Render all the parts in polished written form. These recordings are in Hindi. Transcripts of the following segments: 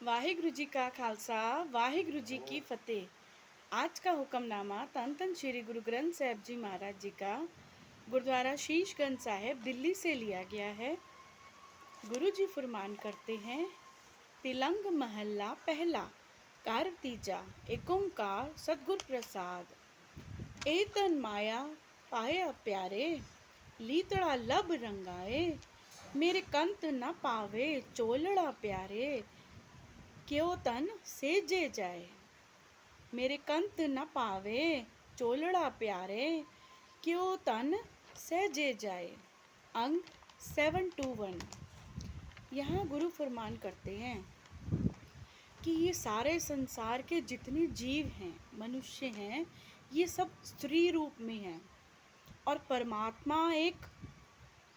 वाहिगुरु जी का खालसा वाहिगुरु जी की फतेह। आज का हुक्मनामा तन तन श्री गुरु ग्रंथ साहिब जी महाराज जी का गुरुद्वारा शीशगंज साहिब दिल्ली से लिया गया है। गुरु जी फरमान करते हैं, तिलंग महला पहला, कार तीजा, एक ओंकार सतगुर प्रसाद। ए तन माया पाया प्यारे, लीतड़ा लब रंगाए, मेरे कंत न पावे चोलड़ा प्यारे, क्यों तन सेजे जाए। मेरे कंत न पावे चोलड़ा प्यारे, क्यों तन सहजे जाए। अंग 721। यहाँ गुरु फरमान करते हैं कि ये सारे संसार के जितने जीव हैं, मनुष्य हैं, ये सब स्त्री रूप में हैं और परमात्मा एक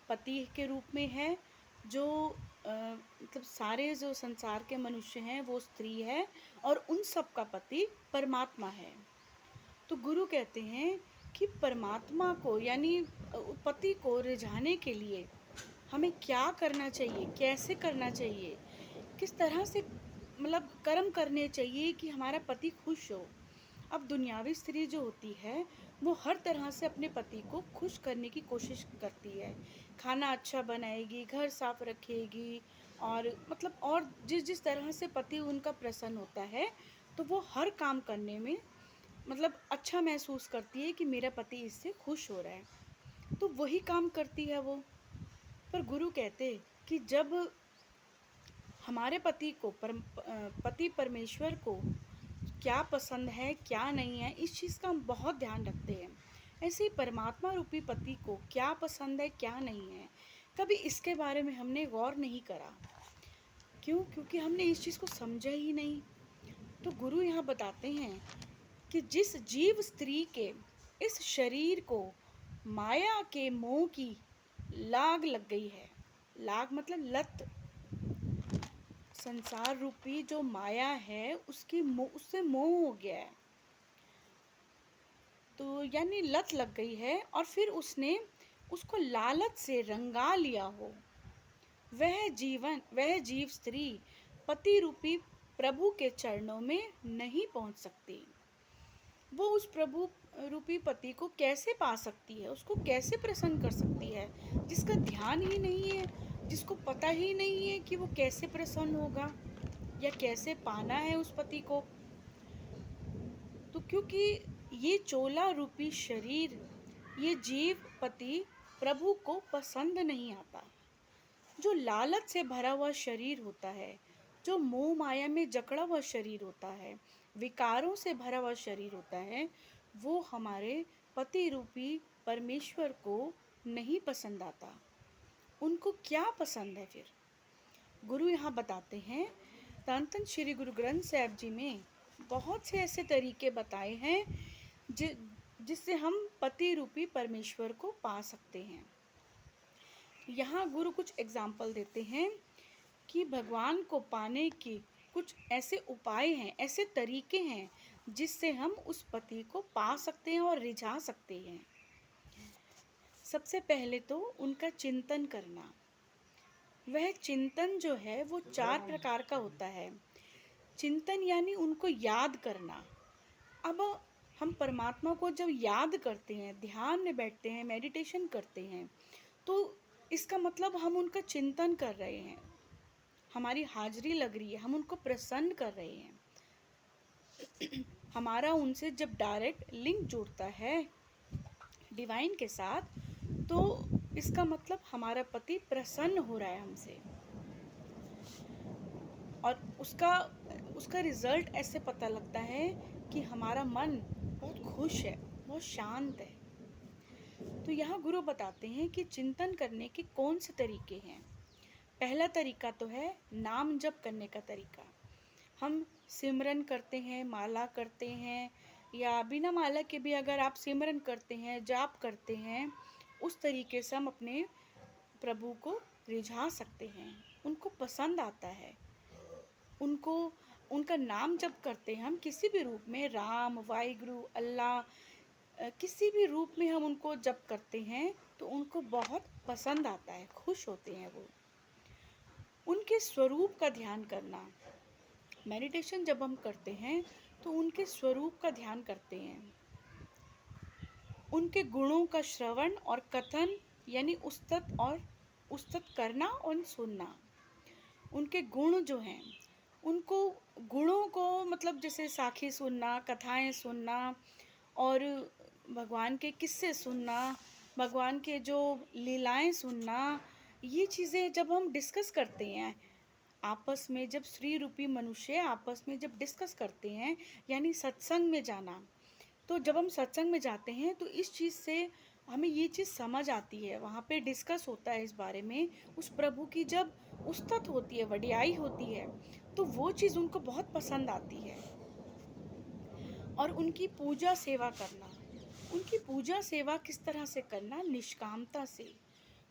पति के रूप में है। जो मतलब सारे जो संसार के मनुष्य हैं वो स्त्री है और उन सब का पति परमात्मा है। तो गुरु कहते हैं कि परमात्मा को यानी पति को रिझाने के लिए हमें क्या करना चाहिए, कैसे करना चाहिए, किस तरह से मतलब कर्म करने चाहिए कि हमारा पति खुश हो। अब दुनियावी स्त्री जो होती है वो हर तरह से अपने पति को खुश करने की कोशिश करती है। खाना अच्छा बनाएगी, घर साफ रखेगी और मतलब और जिस जिस तरह से पति उनका प्रसन्न होता है तो वो हर काम करने में मतलब अच्छा महसूस करती है कि मेरा पति इससे खुश हो रहा है, तो वही काम करती है वो। पर गुरु कहते कि जब हमारे पति को पति परमेश्वर को क्या पसंद है क्या नहीं है, इस चीज़ का हम बहुत ध्यान रखते हैं। ऐसे ही परमात्मा रूपी पति को क्या पसंद है क्या नहीं है, कभी इसके बारे में हमने गौर नहीं करा। क्यों? क्योंकि हमने इस चीज़ को समझा ही नहीं। तो गुरु यहाँ बताते हैं कि जिस जीव स्त्री के इस शरीर को माया के मोह की लाग लग गई है, लाग मतलब लत, संसार रूपी जो माया है उससे मोह हो गया है, तो यानी लत लग गई है और फिर उसने उसको लालच से रंगा लिया हो, वह जीव स्त्री पति रूपी प्रभु के चरणों में नहीं पहुंच सकती। वो उस प्रभु रूपी पति को कैसे पा सकती है, उसको कैसे प्रसन्न कर सकती है, जिसका ध्यान ही नहीं है, जिसको पता ही नहीं है कि वो कैसे प्रसन्न होगा या कैसे पाना है उस पति को। तो क्योंकि ये चोला रूपी शरीर, ये जीव पति प्रभु को पसंद नहीं आता। जो लालच से भरा हुआ शरीर होता है, जो मोह माया में जकड़ा हुआ शरीर होता है, विकारों से भरा हुआ शरीर होता है, वो हमारे पति रूपी परमेश्वर को नहीं पसंद आता। उनको क्या पसंद है फिर? गुरु यहाँ बताते हैं, धन धन श्री गुरु ग्रंथ साहिब जी में बहुत से ऐसे तरीके बताए हैं जिससे हम पति रूपी परमेश्वर को पा सकते हैं। यहाँ गुरु कुछ एग्जाम्पल देते हैं कि भगवान को पाने के कुछ ऐसे उपाय हैं, ऐसे तरीके हैं जिससे हम उस पति को पा सकते हैं और रिझा सकते हैं। सबसे पहले तो उनका चिंतन करना। वह चिंतन जो है वो 4 प्रकार का होता है। चिंतन यानी उनको याद करना। अब हम परमात्मा को जब याद करते हैं, ध्यान में बैठते हैं, मेडिटेशन करते हैं, तो इसका मतलब हम उनका चिंतन कर रहे हैं, हमारी हाजिरी लग रही है, हम उनको प्रसन्न कर रहे हैं। हमारा उनसे जब डायरेक्ट लिंक जुड़ता है डिवाइन के साथ, तो इसका मतलब हमारा पति प्रसन्न हो रहा है हमसे और उसका रिजल्ट ऐसे पता लगता है कि हमारा मन बहुत खुश है, बहुत शांत है। तो यहाँ गुरु बताते हैं कि चिंतन करने के कौन से तरीके हैं। पहला तरीका तो है नाम जप करने का तरीका। हम सिमरन करते हैं, माला करते हैं या बिना माला के भी अगर आप सिमरन करते हैं, जाप करते हैं, उस तरीके से हम अपने प्रभु को रिझा सकते हैं। उनको पसंद आता है, उनको उनका नाम जप करते हैं हम किसी भी रूप में, राम, वाहिगुरु, अल्लाह, किसी भी रूप में हम उनको जप करते हैं तो उनको बहुत पसंद आता है, खुश होते हैं वो। उनके स्वरूप का ध्यान करना, मेडिटेशन जब हम करते हैं तो उनके स्वरूप का ध्यान करते हैं, उनके गुणों का श्रवण और कथन यानी उस्तत करना और सुनना। उनके गुण जो हैं उनको गुणों को मतलब जैसे साखी सुनना, कथाएं सुनना और भगवान के किस्से सुनना, भगवान के जो लीलाएं सुनना, ये चीज़ें जब हम डिस्कस करते हैं आपस में, जब स्त्री रूपी मनुष्य आपस में जब डिस्कस करते हैं यानी सत्संग में जाना, तो जब हम सत्संग में जाते हैं तो इस चीज़ से हमें ये चीज़ समझ आती है, वहाँ पे डिस्कस होता है इस बारे में, उस प्रभु की जब उस्तत होती है, वडियाई होती है, तो वो चीज़ उनको बहुत पसंद आती है। और उनकी पूजा सेवा करना, उनकी पूजा सेवा किस तरह से करना? निष्कामता से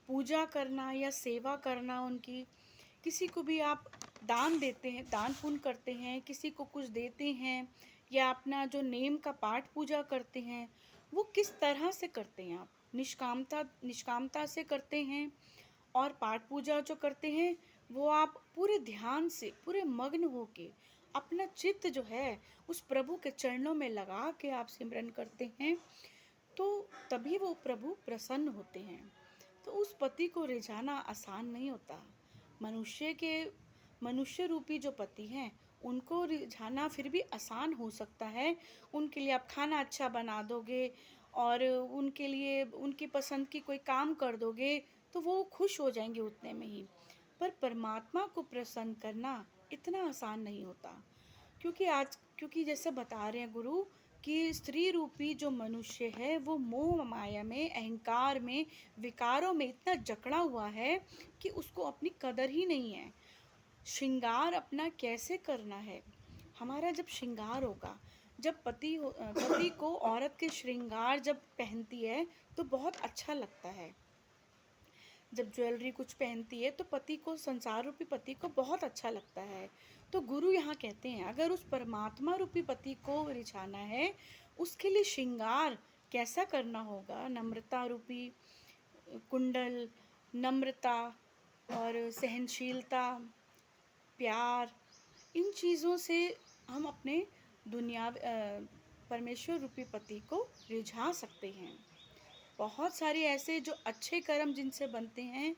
पूजा करना या सेवा करना उनकी। किसी को भी आप दान देते हैं, दान पुण्य करते हैं, किसी को कुछ देते हैं या अपना जो नेम का पाठ पूजा करते हैं, वो किस तरह से करते हैं आप? निष्कामता से करते हैं। और पाठ पूजा जो करते हैं वो आप पूरे ध्यान से, पूरे मग्न होके अपना चित्त जो है उस प्रभु के चरणों में लगा के आप सिमरन करते हैं, तो तभी वो प्रभु प्रसन्न होते हैं। तो उस पति को रिझाना आसान नहीं होता। मनुष्य रूपी जो पति हैं उनको रिझाना फिर भी आसान हो सकता है। उनके लिए आप खाना अच्छा बना दोगे और उनके लिए उनकी पसंद की कोई काम कर दोगे तो वो खुश हो जाएंगे उतने में ही। पर परमात्मा को प्रसन्न करना इतना आसान नहीं होता, क्योंकि जैसे बता रहे हैं गुरु कि स्त्री रूपी जो मनुष्य है वो मोह माया में, अहंकार में, विकारों में इतना जकड़ा हुआ है कि उसको अपनी कदर ही नहीं है। श्रृंगार अपना कैसे करना है? हमारा जब श्रृंगार होगा, जब पति को औरत के श्रृंगार जब पहनती है तो बहुत अच्छा लगता है। जब ज्वेलरी कुछ पहनती है तो पति को, संसार रूपी पति को बहुत अच्छा लगता है। तो गुरु यहाँ कहते हैं अगर उस परमात्मा रूपी पति को रिझाना है, उसके लिए श्रृंगार कैसा करना होगा? नम्रता रूपी कुंडल, नम्रता और सहनशीलता, प्यार, इन चीज़ों से हम अपने परमेश्वर रूपी पति को रिझा सकते हैं। बहुत सारे ऐसे जो अच्छे कर्म जिनसे बनते हैं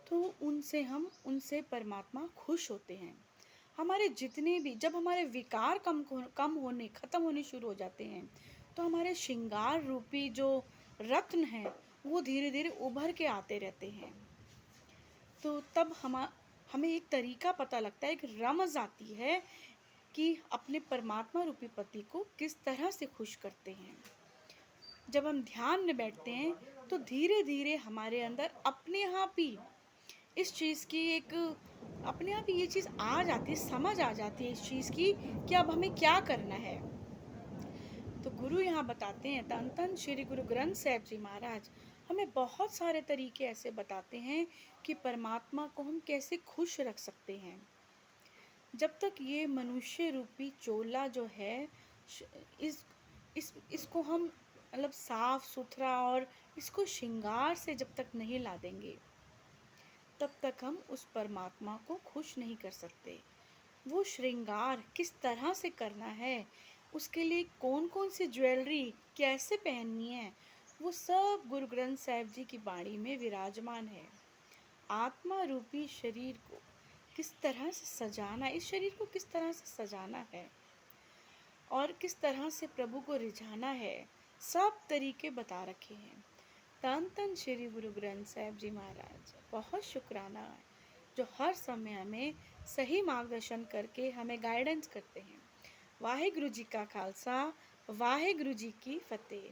तो उनसे परमात्मा खुश होते हैं। हमारे जितने भी, जब हमारे विकार खत्म होने शुरू हो जाते हैं तो हमारे श्रृंगार रूपी जो रत्न हैं वो धीरे धीरे उभर के आते रहते हैं। तो तब हमें एक तरीका पता लगता है, एक रमज़ आती है कि अपने परमात्मा रूपी पति को किस तरह से खुश करते हैं। जब हम ध्यान में बैठते हैं तो धीरे धीरे हमारे अंदर अपने आप ही इस चीज़ की अपने आप ही ये चीज़ आ जाती है, समझ आ जाती है इस चीज़ की कि अब हमें क्या करना है। तो गुरु यहाँ बताते हैं, धन धन श्री गुरु ग्रंथ साहिब जी महाराज हमें बहुत सारे तरीके ऐसे बताते हैं कि परमात्मा को हम कैसे खुश रख सकते हैं। जब तक ये मनुष्य रूपी चोला जो है इसको हम मतलब साफ सुथरा और इसको श्रृंगार से जब तक नहीं ला देंगे तब तक हम उस परमात्मा को खुश नहीं कर सकते। वो श्रृंगार किस तरह से करना है, उसके लिए कौन कौन सी ज्वेलरी कैसे पहननी है, वो सब गुरु ग्रंथ साहिब जी की बाणी में विराजमान है। आत्मा रूपी शरीर को किस तरह से सजाना, इस शरीर को किस तरह से सजाना है और किस तरह से प्रभु को रिझाना है, सब तरीके बता रखे हैं। तन तन श्री गुरु ग्रंथ साहिब जी महाराज, बहुत शुक्राना है जो हर समय हमें सही मार्गदर्शन करके हमें गाइडेंस करते हैं। वाहिगुरु जी का खालसा, वाहिगुरु जी की फतेह।